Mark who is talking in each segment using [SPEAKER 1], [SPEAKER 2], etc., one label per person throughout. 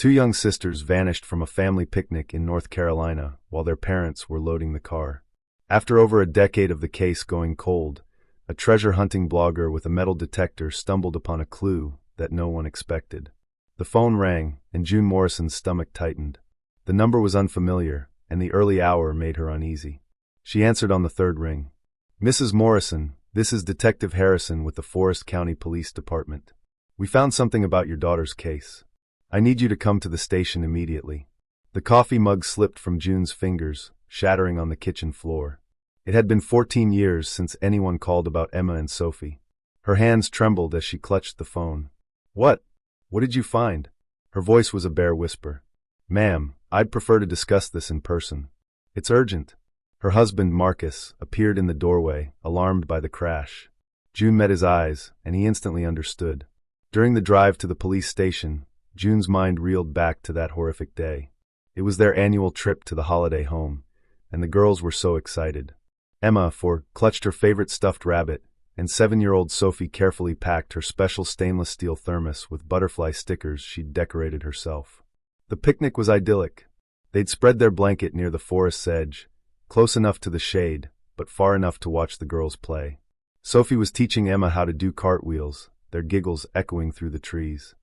[SPEAKER 1] Two young sisters vanished from a family picnic in North Carolina while their parents were loading the car. After over a decade of the case going cold, a treasure-hunting blogger with a metal detector stumbled upon a clue that no one expected. The phone rang, and June Morrison's stomach tightened. The number was unfamiliar, and the early hour made her uneasy. She answered on the third ring. "Mrs. Morrison, this is Detective Harrison with the Forest County Police Department. We found something about your daughter's case. I need you to come to the station immediately." The coffee mug slipped from June's fingers, shattering on the kitchen floor. It had been 14 years since anyone called about Emma and Sophie. Her hands trembled as she clutched the phone. What did you find?" Her voice was a bare whisper. "Ma'am, I'd prefer to discuss this in person. It's urgent." Her husband, Marcus, appeared in the doorway, alarmed by the crash. June met his eyes, and he instantly understood. During the drive to the police station, June's mind reeled back to that horrific day. It was their annual trip to the holiday home, and the girls were so excited. Emma, clutched her favorite stuffed rabbit, and 7-year-old Sophie carefully packed her special stainless steel thermos with butterfly stickers she'd decorated herself. The picnic was idyllic. They'd spread their blanket near the forest's edge, close enough to the shade, but far enough to watch the girls play. Sophie was teaching Emma how to do cartwheels, their giggles echoing through the trees.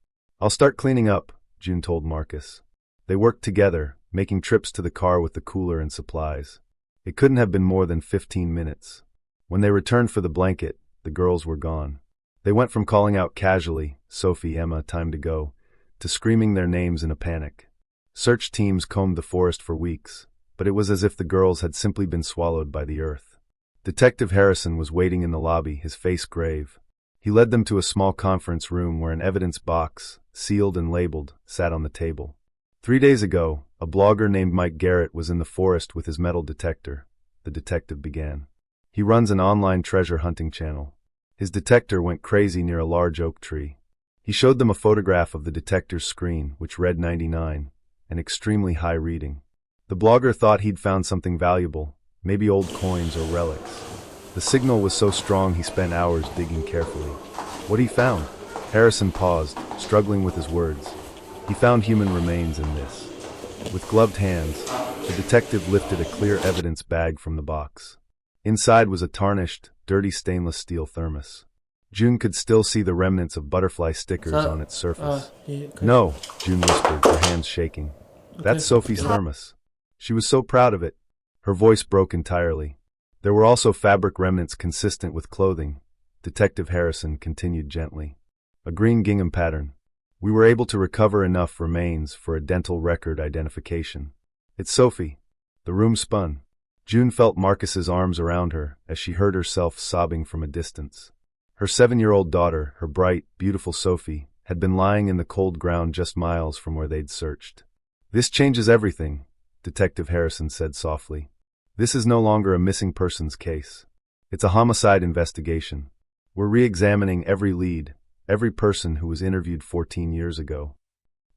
[SPEAKER 1] "I'll start cleaning up," June told Marcus. They worked together, making trips to the car with the cooler and supplies. It couldn't have been more than 15 minutes. When they returned for the blanket, the girls were gone. They went from calling out casually, "Sophie, Emma, time to go," to screaming their names in a panic. Search teams combed the forest for weeks, but it was as if the girls had simply been swallowed by the earth. Detective Harrison was waiting in the lobby, his face grave. He led them to a small conference room where an evidence box, sealed and labeled, sat on the table. 3 days ago, a blogger named Mike Garrett was in the forest with his metal detector, the detective began. He runs an online treasure hunting channel. His detector went crazy near a large oak tree. He showed them a photograph of the detector's screen, which read 99, an extremely high reading. The blogger thought he'd found something valuable, maybe old coins or relics. The signal was so strong he spent hours digging carefully. What he found? Harrison paused, struggling with his words. He found human remains in this. With gloved hands, the detective lifted a clear evidence bag from the box. Inside was a tarnished, dirty stainless steel thermos. June could still see the remnants of butterfly stickers on its surface. "No," June whispered, her hands shaking. "That's Sophie's thermos. She was so proud of it." Her voice broke entirely. There were also fabric remnants consistent with clothing. Detective Harrison continued gently. "A green gingham pattern. We were able to recover enough remains for a dental record identification. It's Sophie." The room spun. June felt Marcus's arms around her as she heard herself sobbing from a distance. Her 7-year-old daughter, her bright, beautiful Sophie, had been lying in the cold ground just miles from where they'd searched. "This changes everything," Detective Harrison said softly. "This is no longer a missing persons case. It's a homicide investigation. We're re-examining every lead, every person who was interviewed 14 years ago."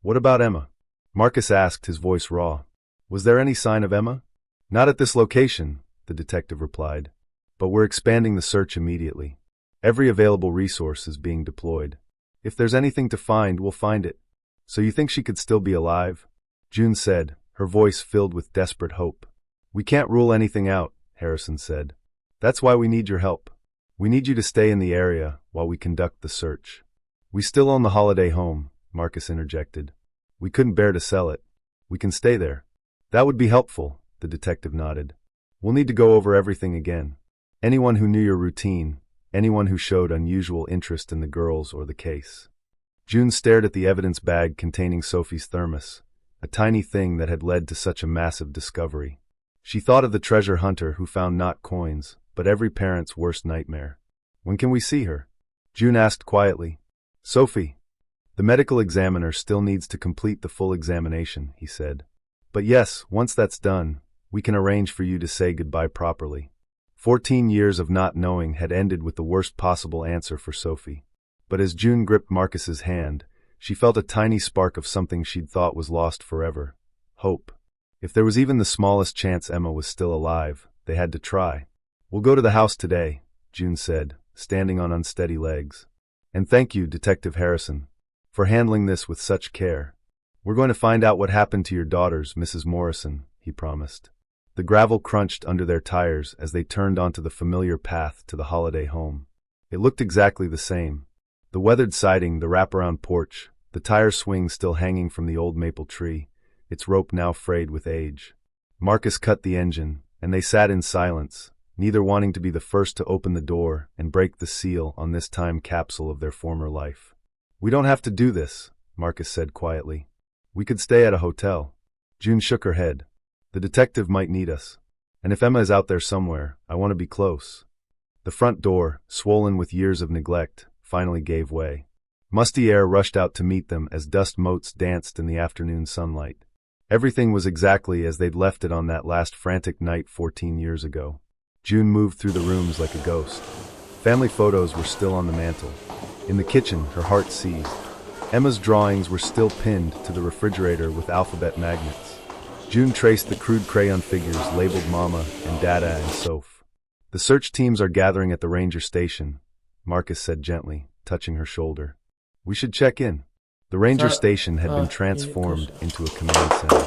[SPEAKER 1] "What about Emma?" Marcus asked, his voice raw. "Was there any sign of Emma?" "Not at this location," the detective replied. "But we're expanding the search immediately. Every available resource is being deployed. If there's anything to find, we'll find it." "So you think she could still be alive?" June said, her voice filled with desperate hope. "We can't rule anything out," Harrison said. "That's why we need your help. We need you to stay in the area while we conduct the search." "We still own the holiday home," Marcus interjected. "We couldn't bear to sell it. We can stay there." "That would be helpful," the detective nodded. "We'll need to go over everything again. Anyone who knew your routine, anyone who showed unusual interest in the girls or the case." June stared at the evidence bag containing Sophie's thermos, a tiny thing that had led to such a massive discovery. She thought of the treasure hunter who found not coins, but every parent's worst nightmare. "When can we see her?" June asked quietly. "Sophie, the medical examiner still needs to complete the full examination," he said. "But yes, once that's done, we can arrange for you to say goodbye properly." 14 years of not knowing had ended with the worst possible answer for Sophie. But as June gripped Marcus's hand, she felt a tiny spark of something she'd thought was lost forever. Hope. If there was even the smallest chance Emma was still alive, they had to try. "We'll go to the house today," June said, standing on unsteady legs. "And thank you, Detective Harrison, for handling this with such care." "We're going to find out what happened to your daughters, Mrs. Morrison," he promised. The gravel crunched under their tires as they turned onto the familiar path to the holiday home. It looked exactly the same. The weathered siding, the wraparound porch, the tire swing still hanging from the old maple tree, its rope now frayed with age. Marcus cut the engine, and they sat in silence, neither wanting to be the first to open the door and break the seal on this time capsule of their former life. "We don't have to do this," Marcus said quietly. "We could stay at a hotel." June shook her head. "The detective might need us. And if Emma is out there somewhere, I want to be close." The front door, swollen with years of neglect, finally gave way. Musty air rushed out to meet them as dust motes danced in the afternoon sunlight. Everything was exactly as they'd left it on that last frantic night 14 years ago. June moved through the rooms like a ghost. Family photos were still on the mantel. In the kitchen, her heart seized. Emma's drawings were still pinned to the refrigerator with alphabet magnets. June traced the crude crayon figures labeled Mama and Dada and Soph. "The search teams are gathering at the ranger station," Marcus said gently, touching her shoulder. "We should check in." The ranger station had been transformed into a command center.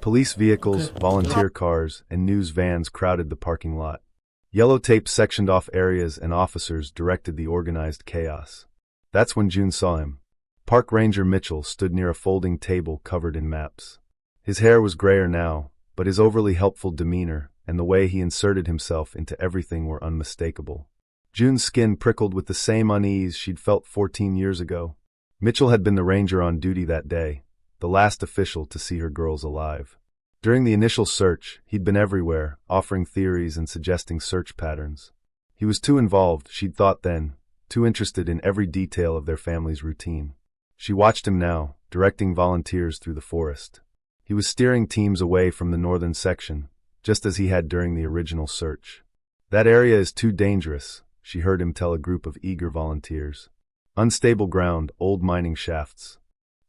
[SPEAKER 1] Police vehicles, volunteer cars, and news vans crowded the parking lot. Yellow tape sectioned off areas and officers directed the organized chaos. That's when June saw him. Park Ranger Mitchell stood near a folding table covered in maps. His hair was grayer now, but his overly helpful demeanor and the way he inserted himself into everything were unmistakable. June's skin prickled with the same unease she'd felt 14 years ago. Mitchell had been the ranger on duty that day, the last official to see her girls alive. During the initial search, he'd been everywhere, offering theories and suggesting search patterns. He was too involved, she'd thought then, too interested in every detail of their family's routine. She watched him now, directing volunteers through the forest. He was steering teams away from the northern section, just as he had during the original search. "That area is too dangerous," she heard him tell a group of eager volunteers. "Unstable ground, old mining shafts.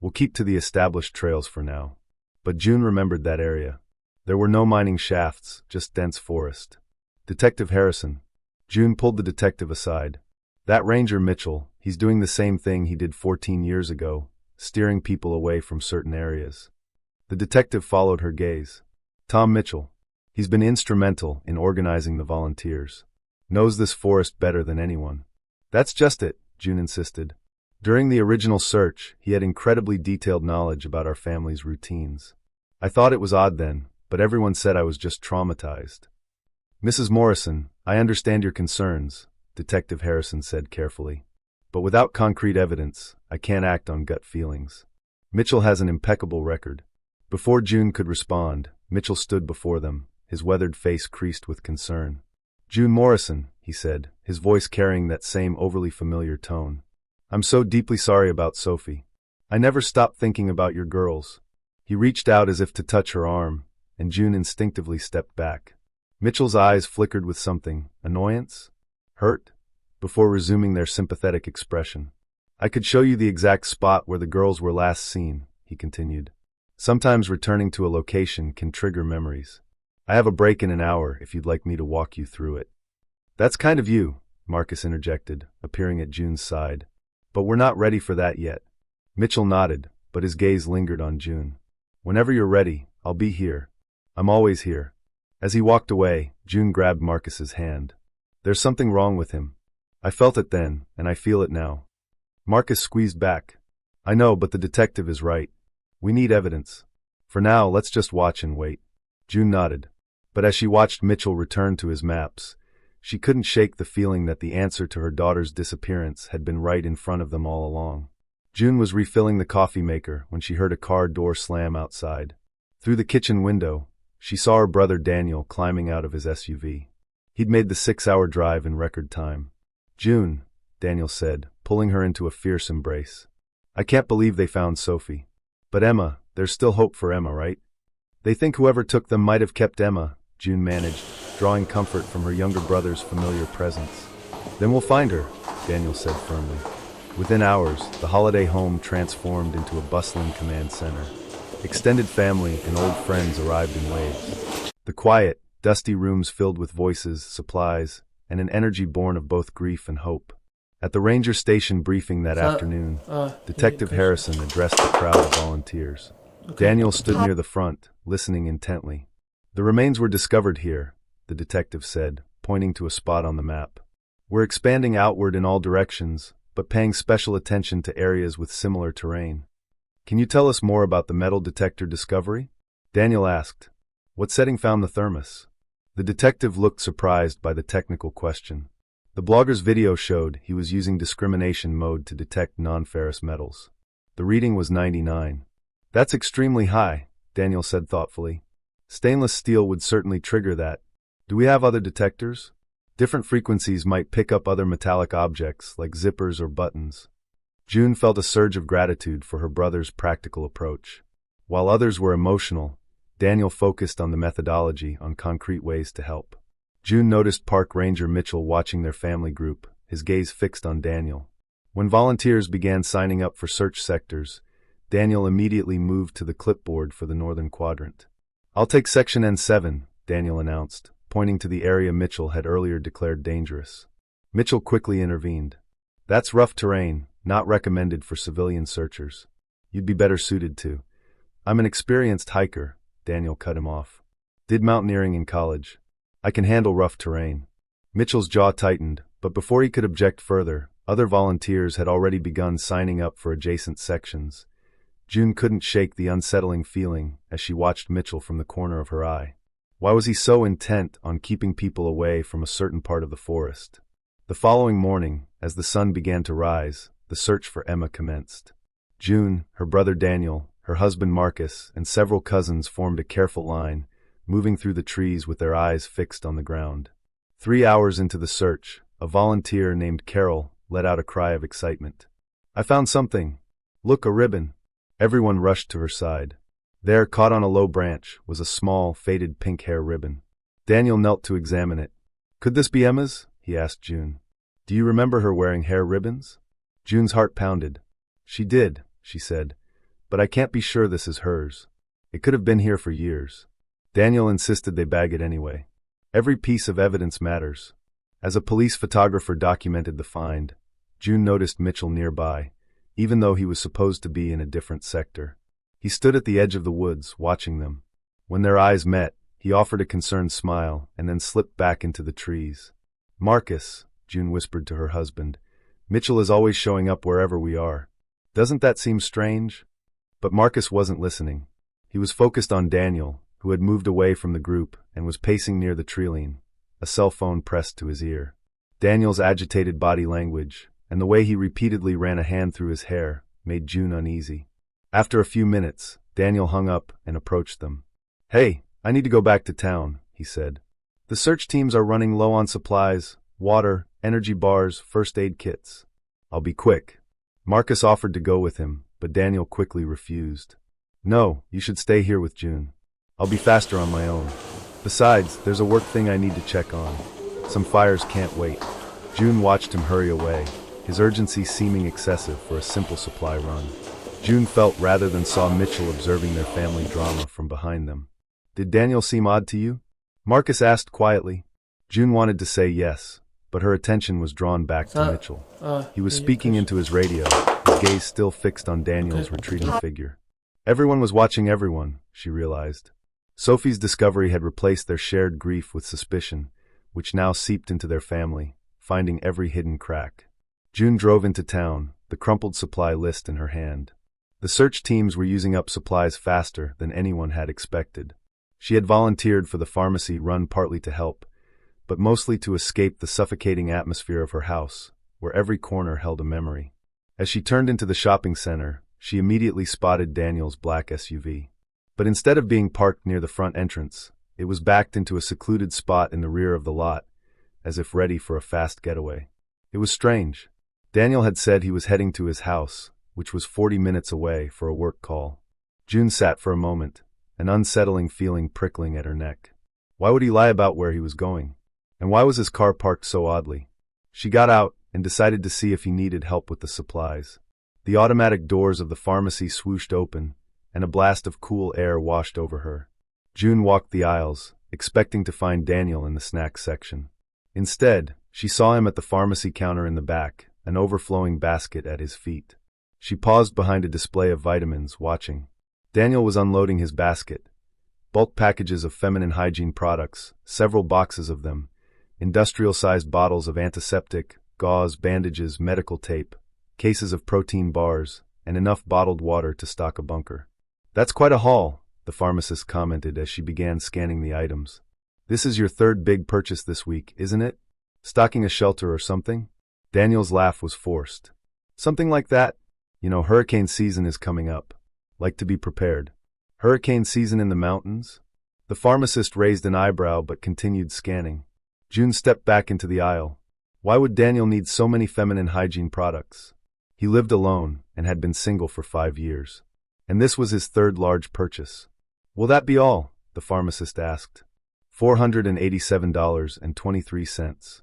[SPEAKER 1] We'll keep to the established trails for now." But June remembered that area. There were no mining shafts, just dense forest. "Detective Harrison." June pulled the detective aside. "That Ranger Mitchell, he's doing the same thing he did 14 years ago, steering people away from certain areas." The detective followed her gaze. "Tom Mitchell. He's been instrumental in organizing the volunteers. Knows this forest better than anyone." "That's just it," June insisted. "During the original search, he had incredibly detailed knowledge about our family's routines. I thought it was odd then, but everyone said I was just traumatized." "Mrs. Morrison, I understand your concerns," Detective Harrison said carefully. "But without concrete evidence, I can't act on gut feelings. Mitchell has an impeccable record." Before June could respond, Mitchell stood before them, his weathered face creased with concern. "June Morrison," he said, his voice carrying that same overly familiar tone. "I'm so deeply sorry about Sophie. I never stopped thinking about your girls." He reached out as if to touch her arm, and June instinctively stepped back. Mitchell's eyes flickered with something, annoyance? Hurt? Before resuming their sympathetic expression. "I could show you the exact spot where the girls were last seen," he continued. "Sometimes returning to a location can trigger memories. I have a break in an hour if you'd like me to walk you through it." "That's kind of you," Marcus interjected, appearing at June's side. "But we're not ready for that yet." Mitchell nodded, but his gaze lingered on June. "Whenever you're ready, I'll be here. I'm always here." As he walked away, June grabbed Marcus's hand. "There's something wrong with him. I felt it then, and I feel it now." Marcus squeezed back. "I know, but the detective is right. We need evidence. For now, let's just watch and wait." June nodded. But as she watched Mitchell return to his maps, she couldn't shake the feeling that the answer to her daughter's disappearance had been right in front of them all along. June was refilling the coffee maker when she heard a car door slam outside. Through the kitchen window, she saw her brother Daniel climbing out of his SUV. He'd made the 6-hour drive in record time. "June," Daniel said, pulling her into a fierce embrace. "I can't believe they found Sophie. But Emma, there's still hope for Emma, right?" "They think whoever took them might have kept Emma," June managed, drawing comfort from her younger brother's familiar presence. "Then we'll find her," Daniel said firmly. Within hours, the holiday home transformed into a bustling command center. Extended family and old friends arrived in waves. The quiet, dusty rooms filled with voices, supplies, and an energy born of both grief and hope. At the ranger station briefing that afternoon, Detective Harrison addressed the crowd of volunteers. Daniel stood near the front, listening intently. The remains were discovered here, the detective said, pointing to a spot on the map. We're expanding outward in all directions, but paying special attention to areas with similar terrain. Can you tell us more about the metal detector discovery? Daniel asked. What setting found the thermos? The detective looked surprised by the technical question. The blogger's video showed he was using discrimination mode to detect non-ferrous metals. The reading was 99. That's extremely high, Daniel said thoughtfully. Stainless steel would certainly trigger that. Do we have other detectors? Different frequencies might pick up other metallic objects like zippers or buttons. June felt a surge of gratitude for her brother's practical approach. While others were emotional, Daniel focused on the methodology, on concrete ways to help. June noticed Park Ranger Mitchell watching their family group, his gaze fixed on Daniel. When volunteers began signing up for search sectors, Daniel immediately moved to the clipboard for the northern quadrant. I'll take Section N7, Daniel announced, pointing to the area Mitchell had earlier declared dangerous. Mitchell quickly intervened. That's rough terrain, not recommended for civilian searchers. You'd be better suited to. I'm an experienced hiker, Daniel cut him off. Did mountaineering in college. I can handle rough terrain. Mitchell's jaw tightened, but before he could object further, other volunteers had already begun signing up for adjacent sections. June couldn't shake the unsettling feeling as she watched Mitchell from the corner of her eye. Why was he so intent on keeping people away from a certain part of the forest? The following morning, as the sun began to rise, the search for Emma commenced. June, her brother Daniel, her husband Marcus, and several cousins formed a careful line, moving through the trees with their eyes fixed on the ground. 3 hours into the search, a volunteer named Carol let out a cry of excitement. I found something. Look, a ribbon. Everyone rushed to her side. There, caught on a low branch, was a small, faded pink hair ribbon. Daniel knelt to examine it. Could this be Emma's? He asked June. Do you remember her wearing hair ribbons? June's heart pounded. She did, she said, but I can't be sure this is hers. It could have been here for years. Daniel insisted they bag it anyway. Every piece of evidence matters. As a police photographer documented the find, June noticed Mitchell nearby, even though he was supposed to be in a different sector. He stood at the edge of the woods, watching them. When their eyes met, he offered a concerned smile and then slipped back into the trees. Marcus, June whispered to her husband, Mitchell is always showing up wherever we are. Doesn't that seem strange? But Marcus wasn't listening. He was focused on Daniel, who had moved away from the group and was pacing near the treeline, a cell phone pressed to his ear. Daniel's agitated body language, and the way he repeatedly ran a hand through his hair, made June uneasy. After a few minutes, Daniel hung up and approached them. Hey, I need to go back to town, he said. The search teams are running low on supplies, water, energy bars, first aid kits. I'll be quick. Marcus offered to go with him, but Daniel quickly refused. No, you should stay here with June. I'll be faster on my own. Besides, there's a work thing I need to check on. Some fires can't wait. June watched him hurry away, his urgency seeming excessive for a simple supply run. June felt rather than saw Mitchell observing their family drama from behind them. Did Daniel seem odd to you? Marcus asked quietly. June wanted to say yes, but her attention was drawn back to Mitchell. He was speaking into his radio, his gaze still fixed on Daniel's retreating figure. Everyone was watching everyone, she realized. Sophie's discovery had replaced their shared grief with suspicion, which now seeped into their family, finding every hidden crack. June drove into town, the crumpled supply list in her hand. The search teams were using up supplies faster than anyone had expected. She had volunteered for the pharmacy run partly to help, but mostly to escape the suffocating atmosphere of her house, where every corner held a memory. As she turned into the shopping center, she immediately spotted Daniel's black SUV. But instead of being parked near the front entrance, it was backed into a secluded spot in the rear of the lot, as if ready for a fast getaway. It was strange. Daniel had said he was heading to his house, which was 40 minutes away, for a work call. June sat for a moment, an unsettling feeling prickling at her neck. Why would he lie about where he was going? And why was his car parked so oddly? She got out and decided to see if he needed help with the supplies. The automatic doors of the pharmacy swooshed open, and a blast of cool air washed over her. June walked the aisles, expecting to find Daniel in the snacks section. Instead, she saw him at the pharmacy counter in the back, an overflowing basket at his feet. She paused behind a display of vitamins, watching. Daniel was unloading his basket. Bulk packages of feminine hygiene products, several boxes of them, industrial-sized bottles of antiseptic, gauze, bandages, medical tape, cases of protein bars, and enough bottled water to stock a bunker. "That's quite a haul," the pharmacist commented as she began scanning the items. "This is your third big purchase this week, isn't it? Stocking a shelter or something?" Daniel's laugh was forced. "Something like that. You know, hurricane season is coming up. Like to be prepared." "Hurricane season in the mountains?" The pharmacist raised an eyebrow but continued scanning. June stepped back into the aisle. Why would Daniel need so many feminine hygiene products? He lived alone and had been single for 5 years. And this was his third large purchase. "Will that be all?" the pharmacist asked. $487.23.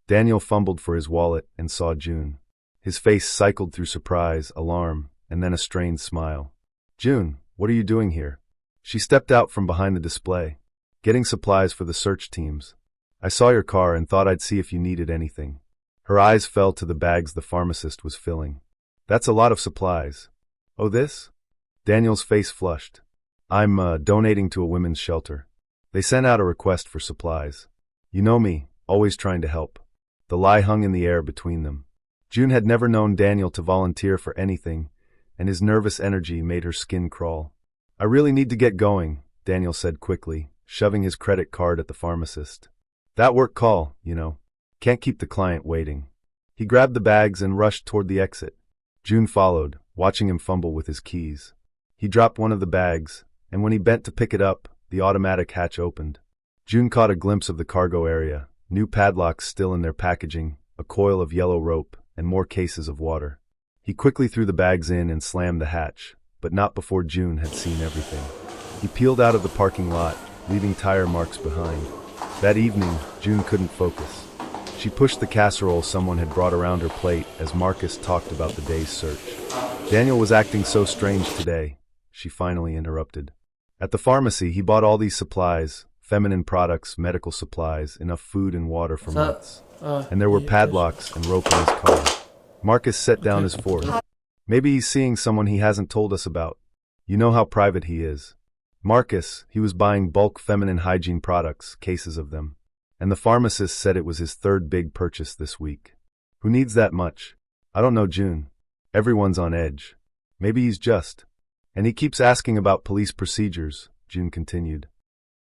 [SPEAKER 1] Daniel fumbled for his wallet and saw June. His face cycled through surprise, alarm, and then a strained smile. "June, what are you doing here?" She stepped out from behind the display. "Getting supplies for the search teams. I saw your car and thought I'd see if you needed anything." Her eyes fell to the bags the pharmacist was filling. "That's a lot of supplies." "Oh, this?" Daniel's face flushed. "I'm donating to a women's shelter. They sent out a request for supplies. You know me, always trying to help." The lie hung in the air between them. June had never known Daniel to volunteer for anything, and his nervous energy made her skin crawl. "I really need to get going," Daniel said quickly, shoving his credit card at the pharmacist. "That work call, you know. Can't keep the client waiting." He grabbed the bags and rushed toward the exit. June followed, watching him fumble with his keys. He dropped one of the bags, and when he bent to pick it up, the automatic hatch opened. June caught a glimpse of the cargo area, new padlocks still in their packaging, a coil of yellow rope, and more cases of water. He quickly threw the bags in and slammed the hatch, but not before June had seen everything. He peeled out of the parking lot, leaving tire marks behind. That evening, June couldn't focus. She pushed the casserole someone had brought around her plate as Marcus talked about the day's search. "Daniel was acting so strange today," she finally interrupted. "At the pharmacy, he bought all these supplies, feminine products, medical supplies, enough food and water for months. And there were padlocks and rope in his car." Marcus set down his fork. "Maybe he's seeing someone he hasn't told us about. You know how private he is." Marcus, he was buying bulk feminine hygiene products, cases of them. And the pharmacist said it was his third big purchase this week. "Who needs that much?" "I don't know, June. Everyone's on edge. Maybe he's just. And he keeps asking about police procedures," June continued.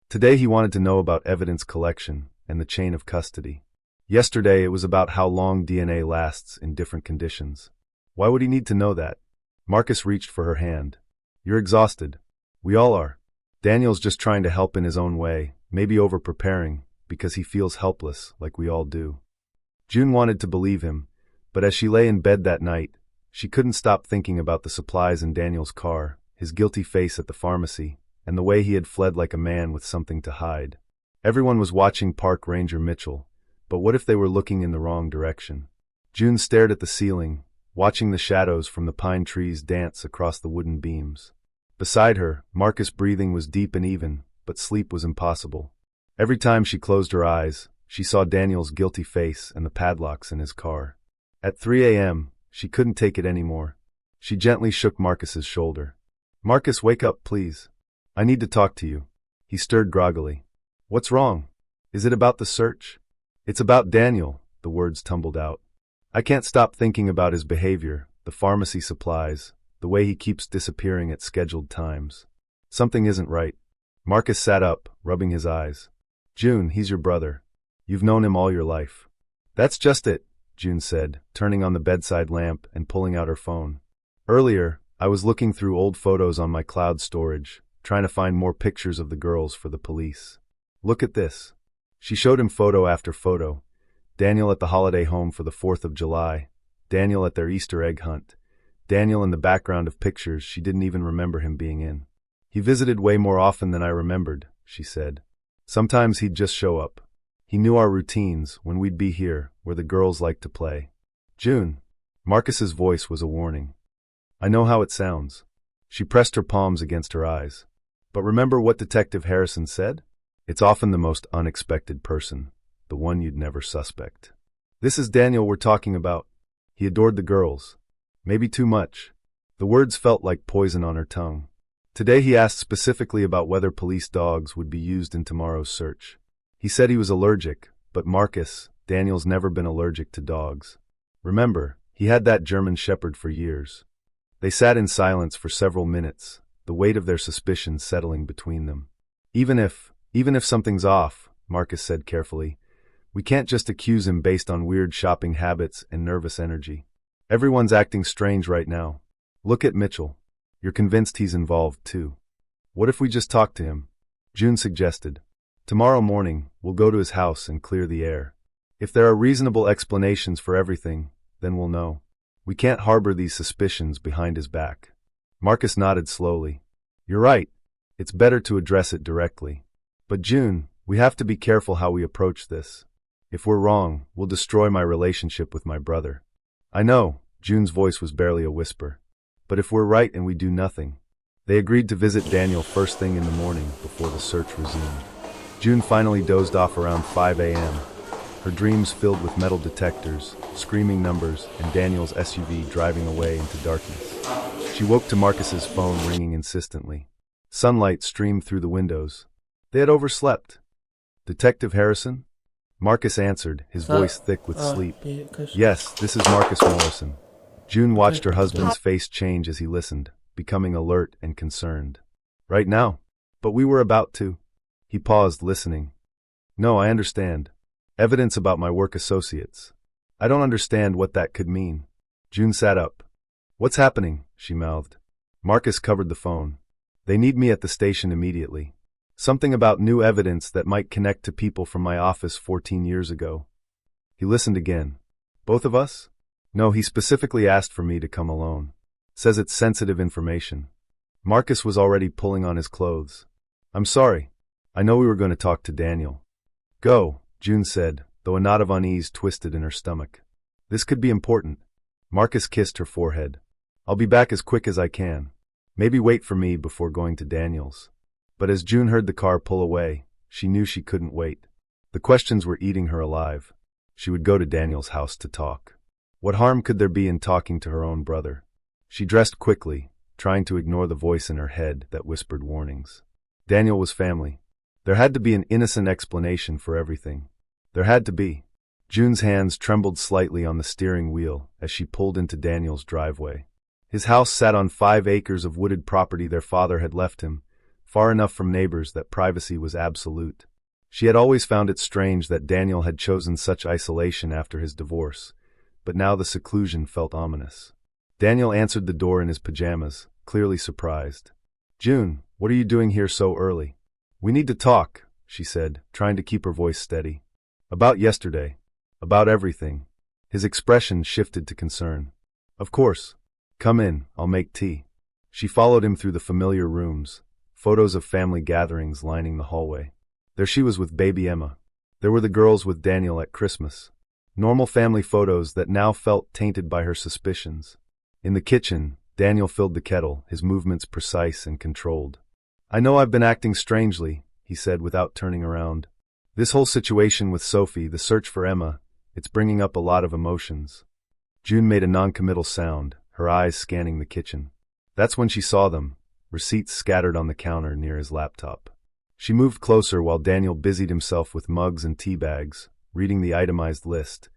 [SPEAKER 1] "Today he wanted to know about evidence collection and the chain of custody. Yesterday it was about how long DNA lasts in different conditions. Why would he need to know that?" Marcus reached for her hand. "You're exhausted. We all are. Daniel's just trying to help in his own way, maybe over-preparing, because he feels helpless, like we all do." June wanted to believe him, but as she lay in bed that night, she couldn't stop thinking about the supplies in Daniel's car, his guilty face at the pharmacy, and the way he had fled like a man with something to hide. Everyone was watching Park Ranger Mitchell, but what if they were looking in the wrong direction? June stared at the ceiling, watching the shadows from the pine trees dance across the wooden beams. Beside her, Marcus' breathing was deep and even, but sleep was impossible. Every time she closed her eyes, she saw Daniel's guilty face and the padlocks in his car. At 3 a.m., she couldn't take it anymore. She gently shook Marcus's shoulder. "Marcus, wake up, please. I need to talk to you." He stirred groggily. "What's wrong? Is it about the search?" "It's about Daniel," the words tumbled out. "I can't stop thinking about his behavior, the pharmacy supplies, the way he keeps disappearing at scheduled times. Something isn't right." Marcus sat up, rubbing his eyes. "June, he's your brother. You've known him all your life." "That's just it," June said, turning on the bedside lamp and pulling out her phone. "Earlier, I was looking through old photos on my cloud storage, trying to find more pictures of the girls for the police. Look at this." She showed him photo after photo. Daniel at the holiday home for the 4th of July, Daniel at their Easter egg hunt, Daniel in the background of pictures she didn't even remember him being in. "He visited way more often than I remembered," she said. "Sometimes he'd just show up. He knew our routines, when we'd be here, where the girls liked to play." "June." Marcus's voice was a warning. "I know how it sounds." She pressed her palms against her eyes. "But remember what Detective Harrison said? It's often the most unexpected person, the one you'd never suspect. This is Daniel we're talking about. He adored the girls. Maybe too much." The words felt like poison on her tongue. Today he asked specifically about whether police dogs would be used in tomorrow's search. He said he was allergic, but Marcus, Daniel's never been allergic to dogs. Remember, he had that German shepherd for years. They sat in silence for several minutes, the weight of their suspicions settling between them. Even if something's off, Marcus said carefully, we can't just accuse him based on weird shopping habits and nervous energy. Everyone's acting strange right now. Look at Mitchell. You're convinced he's involved too. What if we just talk to him? June suggested. Tomorrow morning, we'll go to his house and clear the air. If there are reasonable explanations for everything, then we'll know. We can't harbor these suspicions behind his back. Marcus nodded slowly. You're right. It's better to address it directly. But June, we have to be careful how we approach this. If we're wrong, we'll destroy my relationship with my brother. I know, June's voice was barely a whisper. But if we're right and we do nothing. They agreed to visit Daniel first thing in the morning before the search resumed. June finally dozed off around 5 a.m., her dreams filled with metal detectors, screaming numbers, and Daniel's SUV driving away into darkness. She woke to Marcus's phone ringing insistently. Sunlight streamed through the windows. They had overslept. Detective Harrison? Marcus answered, his voice thick with sleep. Yes, this is Marcus Morrison. June watched her husband's face change as he listened, becoming alert and concerned. Right now? But we were about to. He paused, listening. No, I understand. Evidence about my work associates. I don't understand what that could mean. June sat up. What's happening? She mouthed. Marcus covered the phone. They need me at the station immediately. Something about new evidence that might connect to people from my office 14 years ago. He listened again. Both of us? No, he specifically asked for me to come alone. Says it's sensitive information. Marcus was already pulling on his clothes. I'm sorry. I know we were going to talk to Daniel. Go, June said, though a knot of unease twisted in her stomach. This could be important. Marcus kissed her forehead. I'll be back as quick as I can. Maybe wait for me before going to Daniel's. But as June heard the car pull away, she knew she couldn't wait. The questions were eating her alive. She would go to Daniel's house to talk. What harm could there be in talking to her own brother? She dressed quickly, trying to ignore the voice in her head that whispered warnings. Daniel was family. There had to be an innocent explanation for everything. There had to be. June's hands trembled slightly on the steering wheel as she pulled into Daniel's driveway. His house sat on 5 acres of wooded property their father had left him, far enough from neighbors that privacy was absolute. She had always found it strange that Daniel had chosen such isolation after his divorce, but now the seclusion felt ominous. Daniel answered the door in his pajamas, clearly surprised. June, what are you doing here so early? We need to talk, she said, trying to keep her voice steady. About yesterday. About everything. His expression shifted to concern. Of course. Come in, I'll make tea. She followed him through the familiar rooms, photos of family gatherings lining the hallway. There she was with baby Emma. There were the girls with Daniel at Christmas. Normal family photos that now felt tainted by her suspicions. In the kitchen, Daniel filled the kettle, his movements precise and controlled. I know I've been acting strangely, he said without turning around. This whole situation with Sophie, the search for Emma, it's bringing up a lot of emotions. June made a non-committal sound, her eyes scanning the kitchen. That's when she saw them, receipts scattered on the counter near his laptop. She moved closer while Daniel busied himself with mugs and tea bags, reading the itemized list.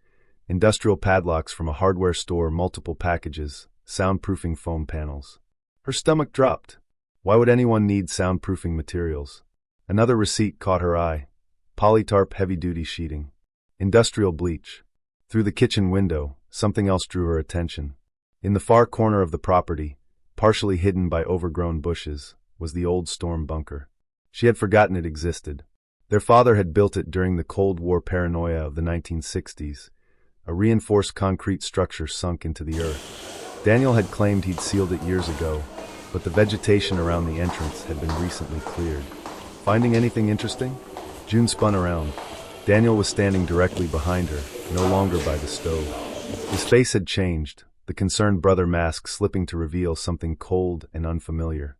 [SPEAKER 1] Industrial padlocks from a hardware store, multiple packages, soundproofing foam panels. Her stomach dropped. Why would anyone need soundproofing materials? Another receipt caught her eye. Polytarp heavy-duty sheeting. Industrial bleach. Through the kitchen window, something else drew her attention. In the far corner of the property, partially hidden by overgrown bushes, was the old storm bunker. She had forgotten it existed. Their father had built it during the Cold War paranoia of the 1960s, a reinforced concrete structure sunk into the earth. Daniel had claimed he'd sealed it years ago, but the vegetation around the entrance had been recently cleared. Finding anything interesting? June spun around. Daniel was standing directly behind her, no longer by the stove. His face had changed, the concerned brother mask slipping to reveal something cold and unfamiliar.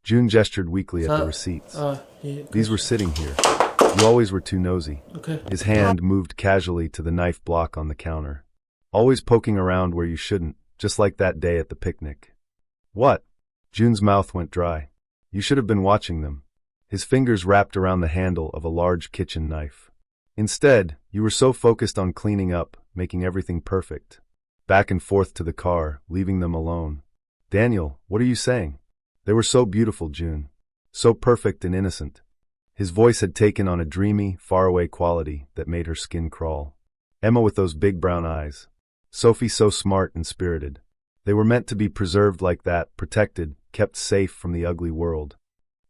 [SPEAKER 1] June gestured weakly at the receipts. These were sitting here. You always were too nosy.
[SPEAKER 2] Okay.
[SPEAKER 1] His hand moved casually to the knife block on the counter. Always poking around where you shouldn't, just like that day at the picnic. What? June's mouth went dry. You should have been watching them. His fingers wrapped around the handle of a large kitchen knife. Instead, you were so focused on cleaning up, making everything perfect. Back and forth to the car, leaving them alone. Daniel, what are you saying? They were so beautiful, June. So perfect and innocent. His voice had taken on a dreamy, faraway quality that made her skin crawl. Emma with those big brown eyes. Sophie so smart and spirited. They were meant to be preserved like that, protected, kept safe from the ugly world.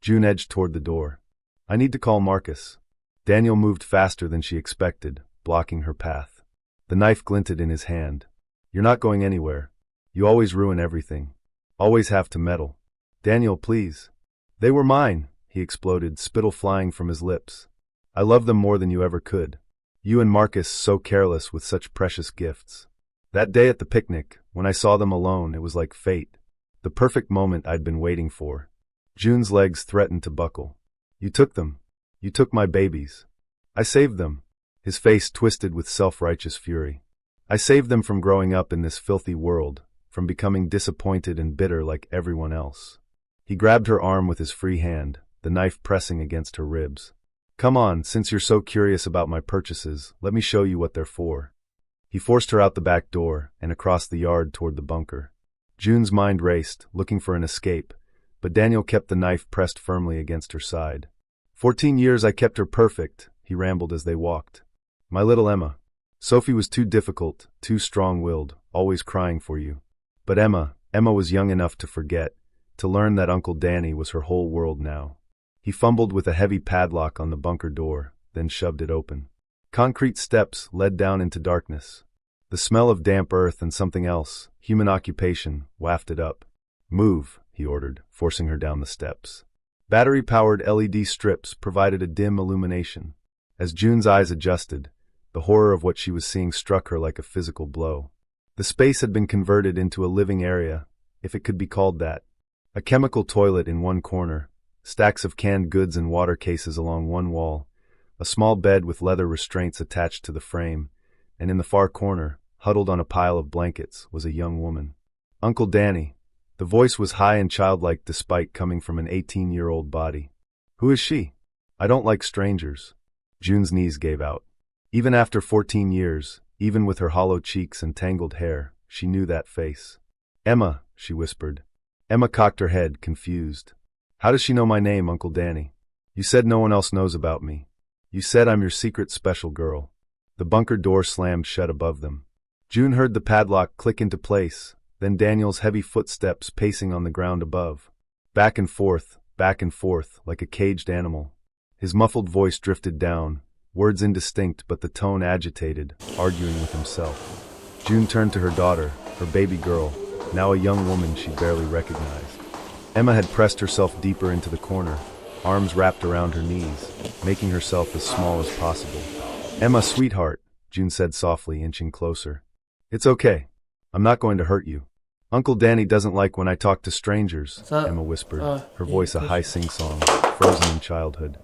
[SPEAKER 1] June edged toward the door. I need to call Marcus. Daniel moved faster than she expected, blocking her path. The knife glinted in his hand. You're not going anywhere. You always ruin everything. Always have to meddle. Daniel, please. They were mine, he exploded, spittle flying from his lips. I love them more than you ever could. You and Marcus so careless with such precious gifts. That day at the picnic, when I saw them alone, it was like fate. The perfect moment I'd been waiting for. June's legs threatened to buckle. You took them. You took my babies. I saved them. His face twisted with self-righteous fury. I saved them from growing up in this filthy world, from becoming disappointed and bitter like everyone else. He grabbed her arm with his free hand, the knife pressing against her ribs. Come on, since you're so curious about my purchases, let me show you what they're for. He forced her out the back door and across the yard toward the bunker. June's mind raced, looking for an escape, but Daniel kept the knife pressed firmly against her side. 14 years I kept her perfect, he rambled as they walked. My little Emma. Sophie was too difficult, too strong-willed, always crying for you. But Emma was young enough to forget, to learn that Uncle Danny was her whole world now. He fumbled with a heavy padlock on the bunker door, then shoved it open. Concrete steps led down into darkness. The smell of damp earth and something else, human occupation, wafted up. Move, he ordered, forcing her down the steps. Battery-powered LED strips provided a dim illumination. As June's eyes adjusted, the horror of what she was seeing struck her like a physical blow. The space had been converted into a living area, if it could be called that. A chemical toilet in one corner, stacks of canned goods and water cases along one wall, a small bed with leather restraints attached to the frame, and in the far corner, huddled on a pile of blankets, was a young woman. Uncle Danny. The voice was high and childlike despite coming from an 18-year-old body. Who is she? I don't like strangers. June's knees gave out. Even after 14 years, even with her hollow cheeks and tangled hair, she knew that face. Emma, she whispered. Emma cocked her head, confused. How does she know my name, Uncle Danny? You said no one else knows about me. You said I'm your secret special girl. The bunker door slammed shut above them. June heard the padlock click into place, then Daniel's heavy footsteps pacing on the ground above. Back and forth, like a caged animal. His muffled voice drifted down, words indistinct but the tone agitated, arguing with himself. June turned to her daughter, her baby girl, now a young woman she barely recognized. Emma had pressed herself deeper into the corner, arms wrapped around her knees, making herself as small as possible. Emma, sweetheart, June said softly, inching closer. It's okay. I'm not going to hurt you. Uncle Danny doesn't like when I talk to strangers, Emma whispered, her voice a high sing-song, frozen in childhood.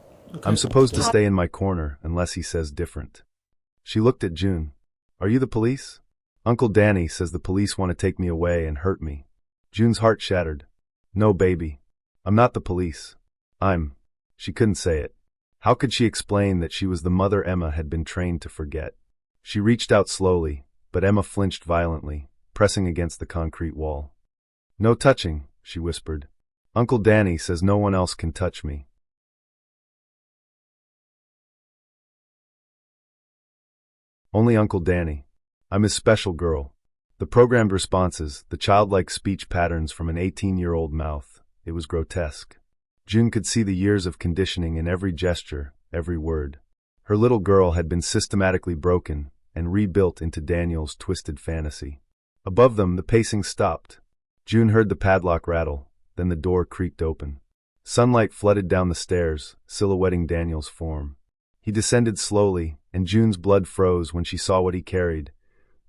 [SPEAKER 1] I'm supposed to stay in my corner unless he says different. She looked at June. Are you the police? Uncle Danny says the police want to take me away and hurt me. June's heart shattered. No, baby. I'm not the police. She couldn't say it. How could she explain that she was the mother Emma had been trained to forget? She reached out slowly, but Emma flinched violently, pressing against the concrete wall. No touching, she whispered. Uncle Danny says no one else can touch me. Only Uncle Danny. I'm his special girl. The programmed responses, the childlike speech patterns from an 18-year-old mouth, it was grotesque. June could see the years of conditioning in every gesture, every word. Her little girl had been systematically broken and rebuilt into Daniel's twisted fantasy. Above them, the pacing stopped. June heard the padlock rattle, then the door creaked open. Sunlight flooded down the stairs, silhouetting Daniel's form. He descended slowly, and June's blood froze when she saw what he carried.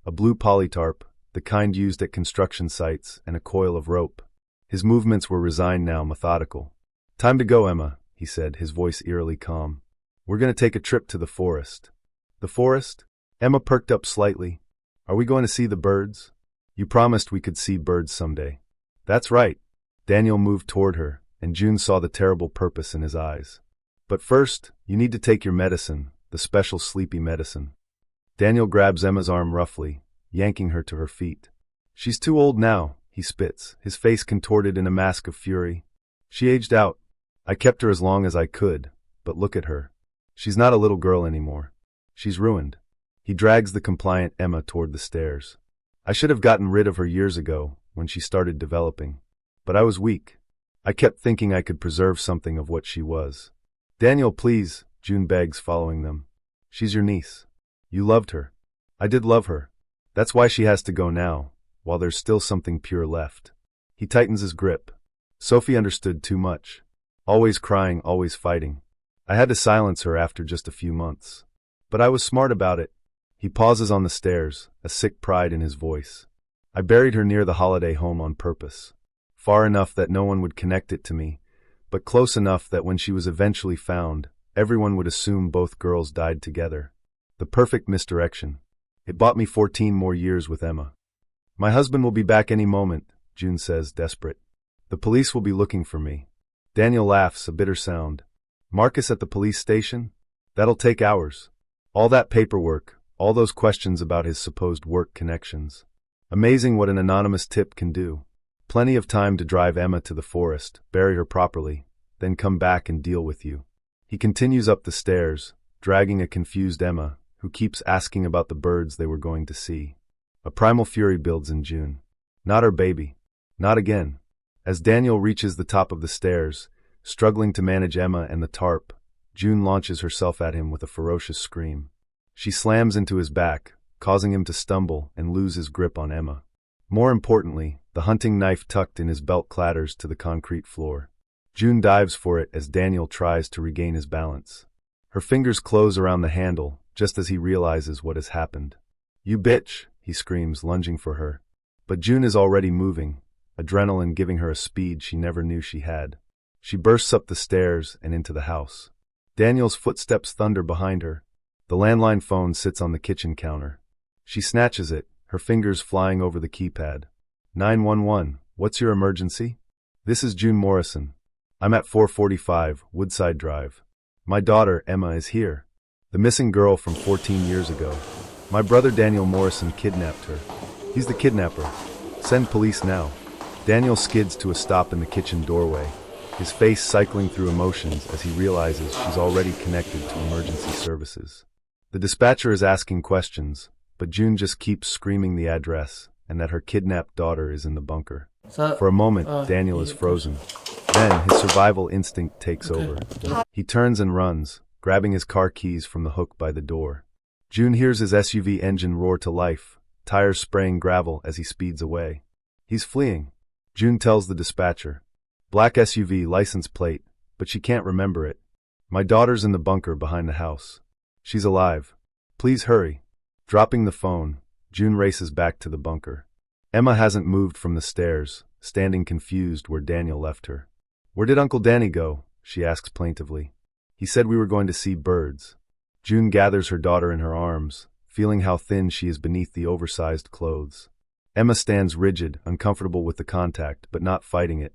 [SPEAKER 1] A blue polytarp, the kind used at construction sites, and a coil of rope. His movements were resigned now, methodical. Time to go, Emma, he said, his voice eerily calm. We're going to take a trip to the forest. The forest? Emma perked up slightly. Are we going to see the birds? You promised we could see birds someday. That's right. Daniel moved toward her, and June saw the terrible purpose in his eyes. But first, you need to take your medicine, the special sleepy medicine. Daniel grabs Emma's arm roughly, yanking her to her feet. She's too old now, he spits, his face contorted in a mask of fury. She aged out. I kept her as long as I could, but look at her. She's not a little girl anymore. She's ruined. He drags the compliant Emma toward the stairs. I should have gotten rid of her years ago, when she started developing. But I was weak. I kept thinking I could preserve something of what she was. Daniel, please, June begs, following them. She's your niece. You loved her. I did love her. That's why she has to go now, while there's still something pure left. He tightens his grip. Sophie understood too much. Always crying, always fighting. I had to silence her after just a few months. But I was smart about it. He pauses on the stairs, a sick pride in his voice. I buried her near the holiday home on purpose. Far enough that no one would connect it to me, but close enough that when she was eventually found, everyone would assume both girls died together. The perfect misdirection. It bought me 14 more years with Emma. My husband will be back any moment, June says, desperate. The police will be looking for me. Daniel laughs, a bitter sound. Marcus at the police station? That'll take hours. All that paperwork, all those questions about his supposed work connections. Amazing what an anonymous tip can do. Plenty of time to drive Emma to the forest, bury her properly, then come back and deal with you. He continues up the stairs, dragging a confused Emma, who keeps asking about the birds they were going to see. A primal fury builds in June. Not her baby. Not again. As Daniel reaches the top of the stairs, struggling to manage Emma and the tarp, June launches herself at him with a ferocious scream. She slams into his back, causing him to stumble and lose his grip on Emma. More importantly, the hunting knife tucked in his belt clatters to the concrete floor. June dives for it as Daniel tries to regain his balance. Her fingers close around the handle, just as he realizes what has happened. You bitch, he screams, lunging for her. But June is already moving, adrenaline giving her a speed she never knew she had. She bursts up the stairs and into the house. Daniel's footsteps thunder behind her. The landline phone sits on the kitchen counter. She snatches it, her fingers flying over the keypad. 911, what's your emergency? This is June Morrison. I'm at 445 Woodside Drive. My daughter, Emma, is here. The missing girl from 14 years ago. My brother Daniel Morrison kidnapped her. He's the kidnapper. Send police now. Daniel skids to a stop in the kitchen doorway, his face cycling through emotions as he realizes she's already connected to emergency services. The dispatcher is asking questions, but June just keeps screaming the address and that her kidnapped daughter is in the bunker. For a moment, Daniel is frozen. Then, his survival instinct takes over. He turns and runs, grabbing his car keys from the hook by the door. June hears his SUV engine roar to life, tires spraying gravel as he speeds away. He's fleeing. June tells the dispatcher. Black SUV license plate, but she can't remember it. My daughter's in the bunker behind the house. She's alive. Please hurry. Dropping the phone, June races back to the bunker. Emma hasn't moved from the stairs, standing confused where Daniel left her. Where did Uncle Danny go? She asks plaintively. He said we were going to see birds. June gathers her daughter in her arms, feeling how thin she is beneath the oversized clothes. Emma stands rigid, uncomfortable with the contact, but not fighting it.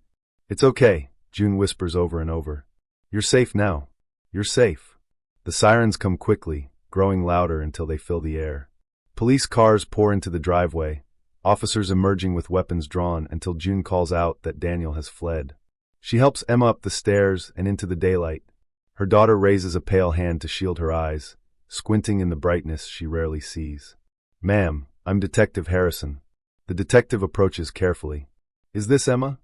[SPEAKER 1] It's okay, June whispers over and over. You're safe now. You're safe. The sirens come quickly, growing louder until they fill the air. Police cars pour into the driveway, officers emerging with weapons drawn until June calls out that Daniel has fled. She helps Emma up the stairs and into the daylight. Her daughter raises a pale hand to shield her eyes, squinting in the brightness she rarely sees. Ma'am, I'm Detective Harrison. The detective approaches carefully. Is this Emma?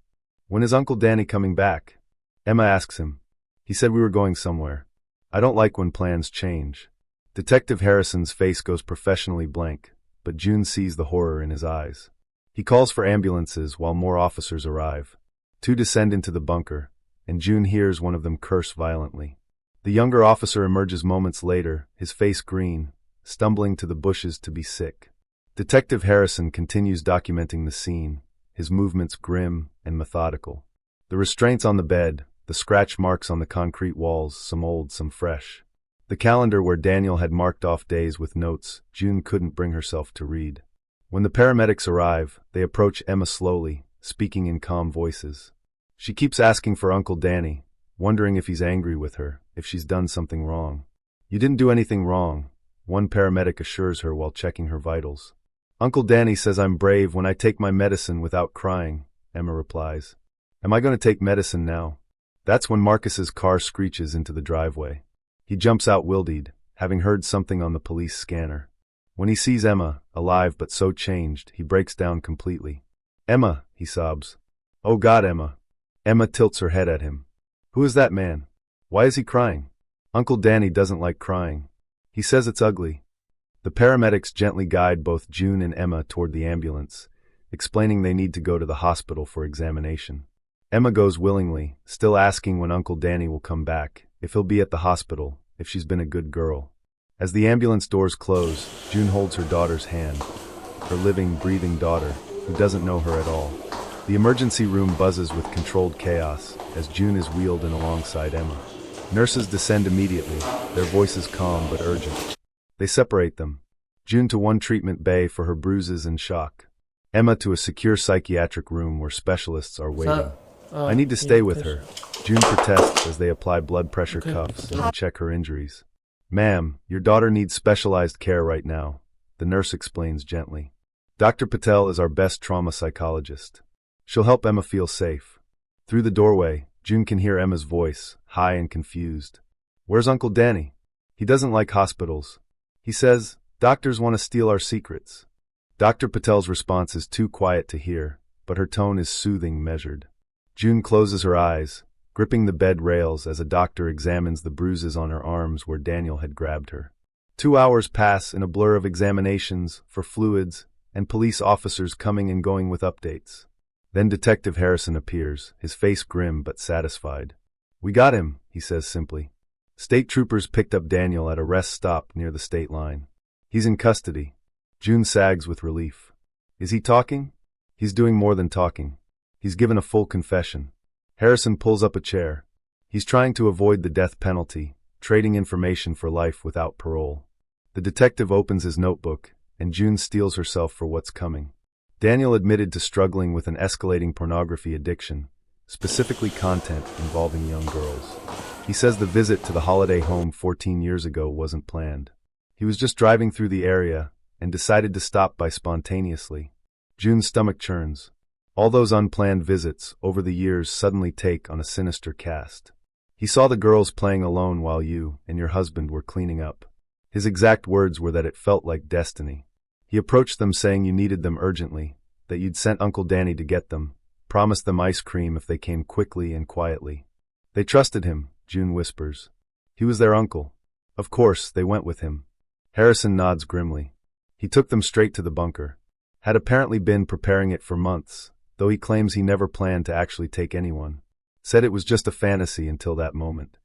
[SPEAKER 1] When is Uncle Danny coming back? Emma asks him. He said we were going somewhere. I don't like when plans change. Detective Harrison's face goes professionally blank, but June sees the horror in his eyes. He calls for ambulances while more officers arrive. 2 descend into the bunker, and June hears one of them curse violently. The younger officer emerges moments later, his face green, stumbling to the bushes to be sick. Detective Harrison continues documenting the scene, his movements grim and methodical. The restraints on the bed, the scratch marks on the concrete walls, some old, some fresh. The calendar where Daniel had marked off days with notes June couldn't bring herself to read. When the paramedics arrive, they approach Emma slowly, speaking in calm voices. She keeps asking for Uncle Danny, wondering if he's angry with her, if she's done something wrong. You didn't do anything wrong, one paramedic assures her while checking her vitals. Uncle Danny says I'm brave when I take my medicine without crying, Emma replies. Am I going to take medicine now? That's when Marcus's car screeches into the driveway. He jumps out wildeed, having heard something on the police scanner. When he sees Emma, alive but so changed, he breaks down completely. Emma, he sobs. Oh God, Emma. Emma tilts her head at him. Who is that man? Why is he crying? Uncle Danny doesn't like crying. He says it's ugly. The paramedics gently guide both June and Emma toward the ambulance, explaining they need to go to the hospital for examination. Emma goes willingly, still asking when Uncle Danny will come back, if he'll be at the hospital, if she's been a good girl. As the ambulance doors close, June holds her daughter's hand, her living, breathing daughter, who doesn't know her at all. The emergency room buzzes with controlled chaos as June is wheeled in alongside Emma. Nurses descend immediately, their voices calm but urgent. They separate them. June to one treatment bay for her bruises and shock. Emma to a secure psychiatric room where specialists are waiting. I need to stay with her. June protests as they apply blood pressure cuffs and check her injuries. Ma'am, your daughter needs specialized care right now, the nurse explains gently. Dr. Patel is our best trauma psychologist. She'll help Emma feel safe. Through the doorway, June can hear Emma's voice, high and confused. Where's Uncle Danny? He doesn't like hospitals. He says, doctors want to steal our secrets. Dr. Patel's response is too quiet to hear, but her tone is soothing, measured. June closes her eyes, gripping the bed rails as a doctor examines the bruises on her arms where Daniel had grabbed her. 2 hours pass in a blur of examinations for fluids and police officers coming and going with updates. Then Detective Harrison appears, his face grim but satisfied. We got him, he says simply. State troopers picked up Daniel at a rest stop near the state line. He's in custody. June sags with relief. Is he talking? He's doing more than talking. He's given a full confession. Harrison pulls up a chair. He's trying to avoid the death penalty, trading information for life without parole. The detective opens his notebook, and June steels herself for what's coming. Daniel admitted to struggling with an escalating pornography addiction, specifically content involving young girls. He says the visit to the holiday home 14 years ago wasn't planned. He was just driving through the area and decided to stop by spontaneously. June's stomach churns. All those unplanned visits over the years suddenly take on a sinister cast. He saw the girls playing alone while you and your husband were cleaning up. His exact words were that it felt like destiny. He approached them saying you needed them urgently, that you'd sent Uncle Danny to get them, promised them ice cream if they came quickly and quietly. They trusted him, June whispers. He was their uncle. Of course, they went with him. Harrison nods grimly. He took them straight to the bunker. Had apparently been preparing it for months, though he claims he never planned to actually take anyone. Said it was just a fantasy until that moment.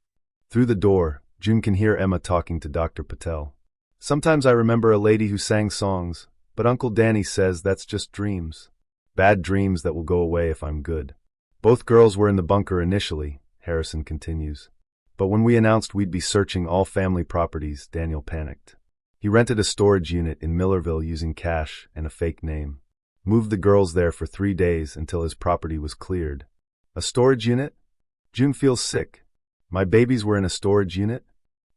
[SPEAKER 1] Through the door, June can hear Emma talking to Dr. Patel. Sometimes I remember a lady who sang songs, but Uncle Danny says that's just dreams. Bad dreams that will go away if I'm good. Both girls were in the bunker initially, Harrison continues. But when we announced we'd be searching all family properties, Daniel panicked. He rented a storage unit in Millerville using cash and a fake name. Moved the girls there for 3 days until his property was cleared. A storage unit? June feels sick. My babies were in a storage unit?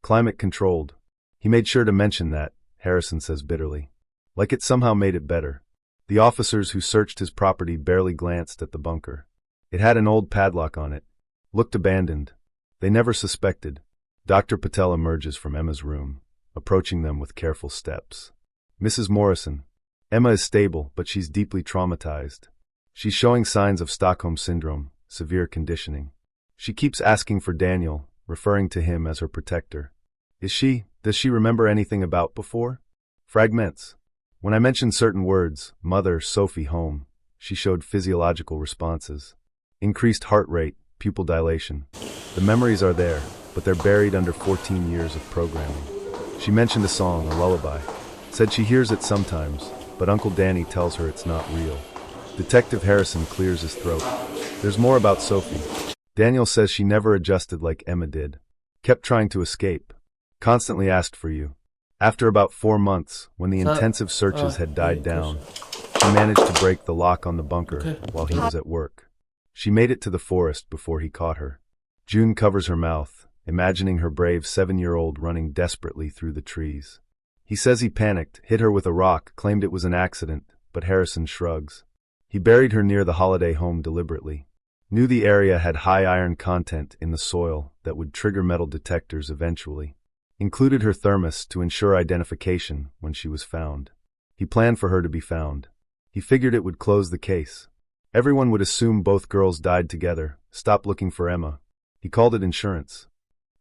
[SPEAKER 1] Climate controlled. He made sure to mention that, Harrison says bitterly. Like it somehow made it better. The officers who searched his property barely glanced at the bunker. It had an old padlock on it. Looked abandoned. They never suspected. Dr. Patel emerges from Emma's room, approaching them with careful steps. Mrs. Morrison. Emma is stable, but she's deeply traumatized. She's showing signs of Stockholm Syndrome, severe conditioning. She keeps asking for Daniel, referring to him as her protector. Does she remember anything about before? Fragments. When I mentioned certain words, mother, Sophie, home, she showed physiological responses. Increased heart rate, pupil dilation. The memories are there, but they're buried under 14 years of programming. She mentioned a song, a lullaby. Said she hears it sometimes, but Uncle Danny tells her it's not real. Detective Harrison clears his throat. There's more about Sophie. Daniel says she never adjusted like Emma did. Kept trying to escape. Constantly asked for you. After about 4 months, when the intensive searches had died down, she managed to break the lock on the bunker while he was at work. She made it to the forest before he caught her. June covers her mouth, imagining her brave 7-year-old running desperately through the trees. He says he panicked, hit her with a rock, claimed it was an accident, but Harrison shrugs. He buried her near the holiday home deliberately. Knew the area had high iron content in the soil that would trigger metal detectors eventually. Included her thermos to ensure identification when she was found. He planned for her to be found. He figured it would close the case. Everyone would assume both girls died together, stop looking for Emma. He called it insurance.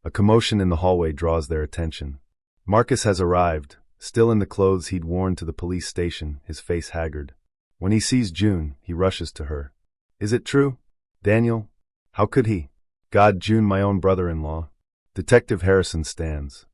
[SPEAKER 1] A commotion in the hallway draws their attention. Marcus has arrived, still in the clothes he'd worn to the police station, his face haggard. When he sees June, he rushes to her. Is it true? Daniel? How could he? God, June, my own brother-in-law. Detective Harrison stands.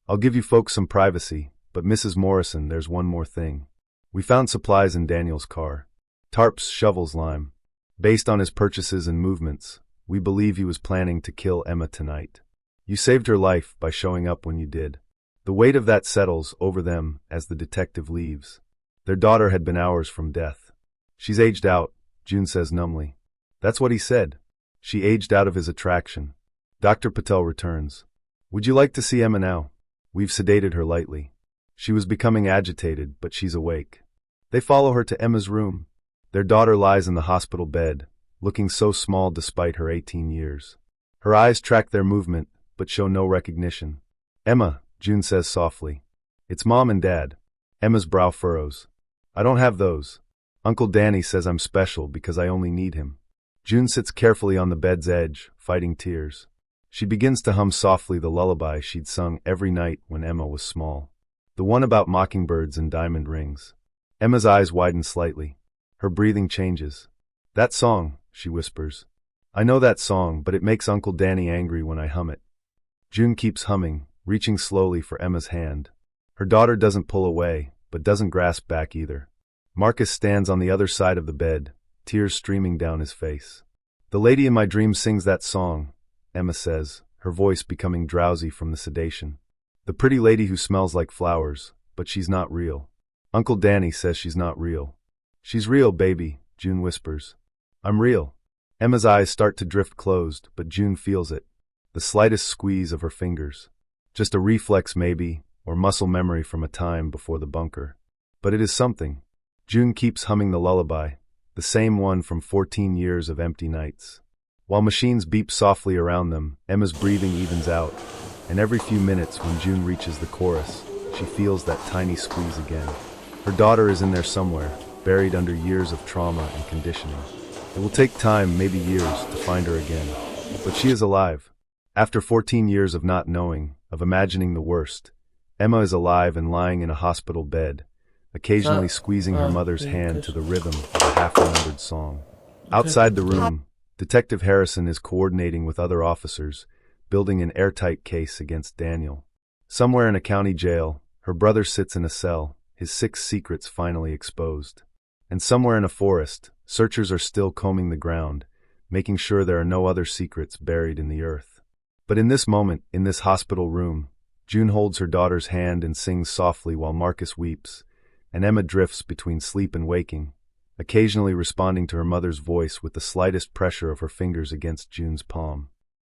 [SPEAKER 1] I'll give you folks some privacy, but Mrs. Morrison, there's one more thing. We found supplies in Daniel's car. Tarps, shovels, lime. Based on his purchases and movements, we believe he was planning to kill Emma tonight. You saved her life by showing up when you did. The weight of that settles over them as the detective leaves. Their daughter had been hours from death. She's aged out, June says numbly. That's what he said. She aged out of his attraction. Dr. Patel returns. Would you like to see Emma now? We've sedated her lightly. She was becoming agitated, but she's awake. They follow her to Emma's room. Their daughter lies in the hospital bed, looking so small despite her 18 years. Her eyes track their movement, but show no recognition. Emma, June says softly. It's Mom and Dad. Emma's brow furrows. I don't have those. Uncle Danny says I'm special because I only need him. June sits carefully on the bed's edge, fighting tears. She begins to hum softly the lullaby she'd sung every night when Emma was small. The one about mockingbirds and diamond rings. Emma's eyes widen slightly. Her breathing changes. That song, she whispers. I know that song, but it makes Uncle Danny angry when I hum it. June keeps humming, reaching slowly for Emma's hand. Her daughter doesn't pull away, but doesn't grasp back either. Marcus stands on the other side of the bed, tears streaming down his face. The lady in my dreams sings that song, Emma says, her voice becoming drowsy from the sedation. The pretty lady who smells like flowers, but she's not real. Uncle Danny says she's not real. She's real, baby, June whispers. I'm real. Emma's eyes start to drift closed, but June feels it. The slightest squeeze of her fingers. Just a reflex maybe, or muscle memory from a time before the bunker. But it is something. June keeps humming the lullaby, the same one from 14 years of empty nights. While machines beep softly around them, Emma's breathing evens out, and every few minutes when June reaches the chorus, she feels that tiny squeeze again. Her daughter is in there somewhere, buried under years of trauma and conditioning. It will take time, maybe years, to find her again. But she is alive. After 14 years of not knowing, of imagining the worst, Emma is alive and lying in a hospital bed, occasionally squeezing her mother's hand to the rhythm of a half-remembered song. Outside the room, Detective Harrison is coordinating with other officers, building an airtight case against Daniel. Somewhere in a county jail, her brother sits in a cell, his 6 secrets finally exposed. And somewhere in a forest, searchers are still combing the ground, making sure there are no other secrets buried in the earth. But in this moment, in this hospital room, June holds her daughter's hand and sings softly while Marcus weeps, and Emma drifts between sleep and waking, occasionally responding to her mother's voice with the slightest pressure of her fingers against June's palm.